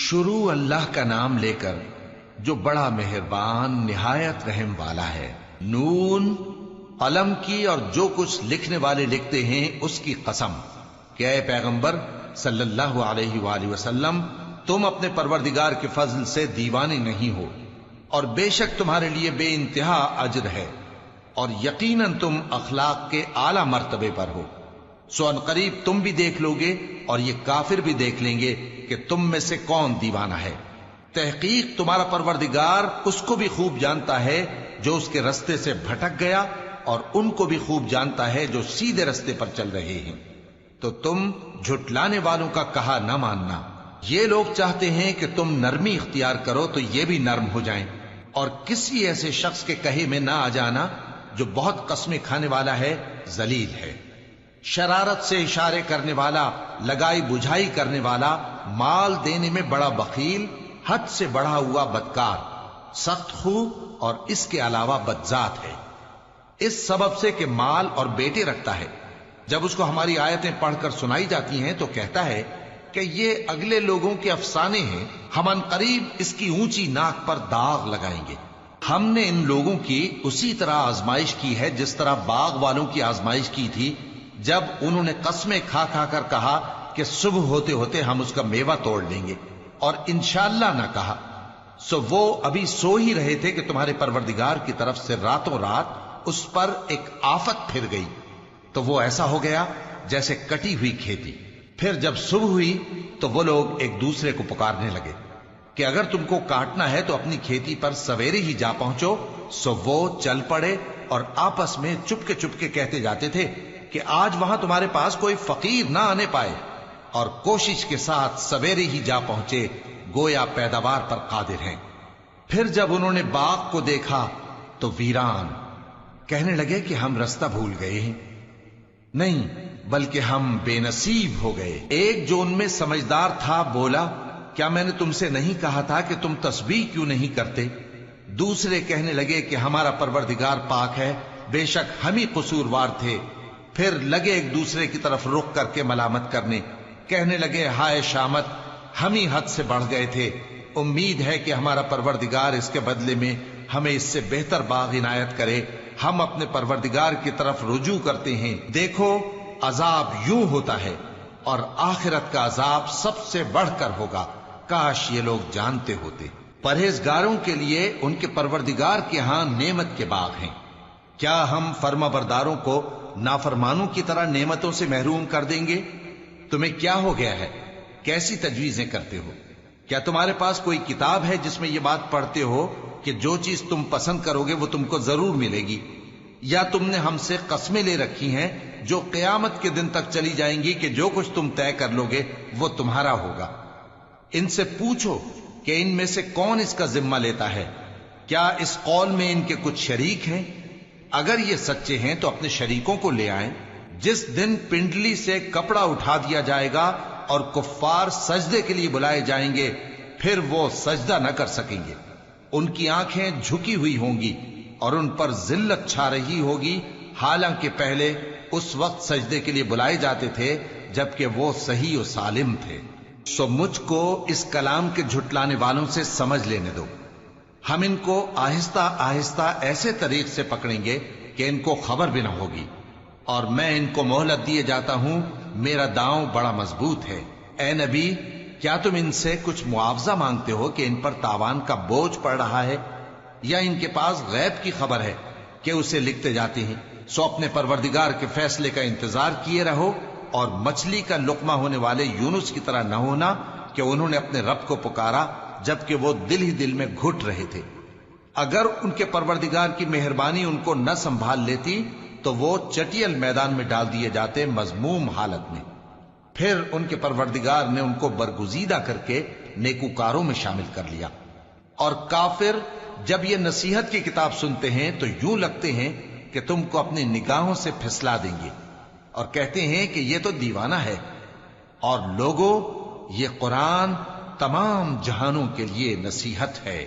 شروع اللہ کا نام لے کر جو بڑا مہربان نہایت رحم والا ہے۔ نون، قلم کی اور جو کچھ لکھنے والے لکھتے ہیں اس کی قسم کہ اے پیغمبر صلی اللہ علیہ وآلہ وسلم، تم اپنے پروردگار کے فضل سے دیوانے نہیں ہو، اور بے شک تمہارے لیے بے انتہا اجر ہے، اور یقیناً تم اخلاق کے اعلی مرتبے پر ہو۔ سو ان قریب تم بھی دیکھ لو گے اور یہ کافر بھی دیکھ لیں گے کہ تم میں سے کون دیوانہ ہے۔ تحقیق تمہارا پروردگار اس کو بھی خوب جانتا ہے جو اس کے رستے سے بھٹک گیا، اور ان کو بھی خوب جانتا ہے جو سیدھے رستے پر چل رہے ہیں۔ تو تم جھٹلانے والوں کا کہا نہ ماننا۔ یہ لوگ چاہتے ہیں کہ تم نرمی اختیار کرو تو یہ بھی نرم ہو جائیں، اور کسی ایسے شخص کے کہے میں نہ آ جانا جو بہت قسمیں کھانے والا ہے، ذلیل ہے، شرارت سے اشارے کرنے والا، لگائی بجھائی کرنے والا، مال دینے میں بڑا بخیل، حد سے بڑھا ہوا بدکار، سخت خو، اور اس کے علاوہ بدذات ہے۔ اس سبب سے کہ مال اور بیٹے رکھتا ہے، جب اس کو ہماری آیتیں پڑھ کر سنائی جاتی ہیں تو کہتا ہے کہ یہ اگلے لوگوں کے افسانے ہیں، ہم ان قریب اس کی اونچی ناک پر داغ لگائیں گے۔ ہم نے ان لوگوں کی اسی طرح آزمائش کی ہے جس طرح باغ والوں کی آزمائش کی تھی، جب انہوں نے قسمیں کھا کھا کر کہا کہ صبح ہوتے ہوتے ہم اس کا میوہ توڑ لیں گے، اور انشاءاللہ نہ کہا۔ سو وہ ابھی سو ہی رہے تھے کہ تمہارے پروردگار کی طرف سے راتوں رات اس پر ایک آفت پھر گئی، تو وہ ایسا ہو گیا جیسے کٹی ہوئی کھیتی۔ پھر جب صبح ہوئی تو وہ لوگ ایک دوسرے کو پکارنے لگے کہ اگر تم کو کاٹنا ہے تو اپنی کھیتی پر سویرے ہی جا پہنچو۔ سو وہ چل پڑے اور آپس میں چپکے کہتے جاتے تھے کہ آج وہاں تمہارے پاس کوئی فقیر نہ آنے پائے، اور کوشش کے ساتھ سویرے ہی جا پہنچے، گویا پیداوار پر قادر ہیں۔ پھر جب انہوں نے باغ کو دیکھا تو ویران، کہنے لگے کہ ہم رستہ بھول گئے ہیں، نہیں بلکہ ہم بے نصیب ہو گئے۔ ایک جو ان میں سمجھدار تھا بولا، کیا میں نے تم سے نہیں کہا تھا کہ تم تسبیح کیوں نہیں کرتے؟ دوسرے کہنے لگے کہ ہمارا پروردگار پاک ہے، بے شک ہم ہی قصوروار تھے۔ پھر لگے ایک دوسرے کی طرف رخ کر کے ملامت کرنے، کہنے لگے ہائے شامت، ہم ہی حد سے بڑھ گئے تھے، امید ہے کہ ہمارا پروردگار اس کے بدلے میں ہمیں اس سے بہتر باغ عنایت کرے۔ ہم اپنے پروردگار کی طرف رجوع کرتے ہیں، دیکھو عذاب یوں ہوتا ہے، اور آخرت کا عذاب سب سے بڑھ کر ہوگا، کاش یہ لوگ جانتے ہوتے۔ پرہیزگاروں کے لیے ان کے پروردگار کے ہاں نعمت کے باغ ہیں۔ کیا ہم فرما برداروں کو نافرمانوں کی طرح نعمتوں سے محروم کر دیں گے؟ تمہیں کیا ہو گیا ہے؟ کیسی تجویزیں کرتے ہو؟ کیا تمہارے پاس کوئی کتاب ہے جس میں یہ بات پڑھتے ہو کہ جو چیز تم پسند کرو گے وہ تم کو ضرور ملے گی؟ یا تم نے ہم سے قسمیں لے رکھی ہیں جو قیامت کے دن تک چلی جائیں گی کہ جو کچھ تم طے کر لو گے وہ تمہارا ہوگا؟ ان سے پوچھو کہ ان میں سے کون اس کا ذمہ لیتا ہے؟ کیا اس قول میں ان کے کچھ شریک ہیں؟ اگر یہ سچے ہیں تو اپنے شریکوں کو لے آئیں۔ جس دن پنڈلی سے کپڑا اٹھا دیا جائے گا اور کفار سجدے کے لیے بلائے جائیں گے، پھر وہ سجدہ نہ کر سکیں گے، ان کی آنکھیں جھکی ہوئی ہوں گی اور ان پر ذلت چھا رہی ہوگی، حالانکہ پہلے اس وقت سجدے کے لیے بلائے جاتے تھے جبکہ وہ صحیح و سالم تھے۔ سو مجھ کو اس کلام کے جھٹلانے والوں سے سمجھ لینے دو، ہم ان کو آہستہ آہستہ ایسے طریق سے پکڑیں گے کہ ان کو خبر بھی نہ ہوگی، اور میں ان کو مہلت دیے جاتا ہوں، میرا داؤں بڑا مضبوط ہے۔ اے نبی، کیا تم ان سے کچھ معاوضہ مانگتے ہو کہ ان پر تاوان کا بوجھ پڑ رہا ہے، یا ان کے پاس غیب کی خبر ہے کہ اسے لکھتے جاتے ہیں؟ سو اپنے پروردگار کے فیصلے کا انتظار کیے رہو، اور مچھلی کا لقمہ ہونے والے یونس کی طرح نہ ہونا کہ انہوں نے اپنے رب کو پکارا جبکہ وہ دل ہی دل میں گھٹ رہے تھے۔ اگر ان کے پروردگار کی مہربانی ان کو نہ سنبھال لیتی تو وہ چٹیل میدان میں ڈال دیے جاتے مذموم حالت میں۔ پھر ان کے پروردگار نے ان کو برگزیدہ کر کے نیکوکاروں میں شامل کر لیا۔ اور کافر جب یہ نصیحت کی کتاب سنتے ہیں تو یوں لگتے ہیں کہ تم کو اپنی نگاہوں سے پھسلا دیں گے، اور کہتے ہیں کہ یہ تو دیوانہ ہے۔ اور لوگوں، یہ قرآن تمام جہانوں کے لیے نصیحت ہے۔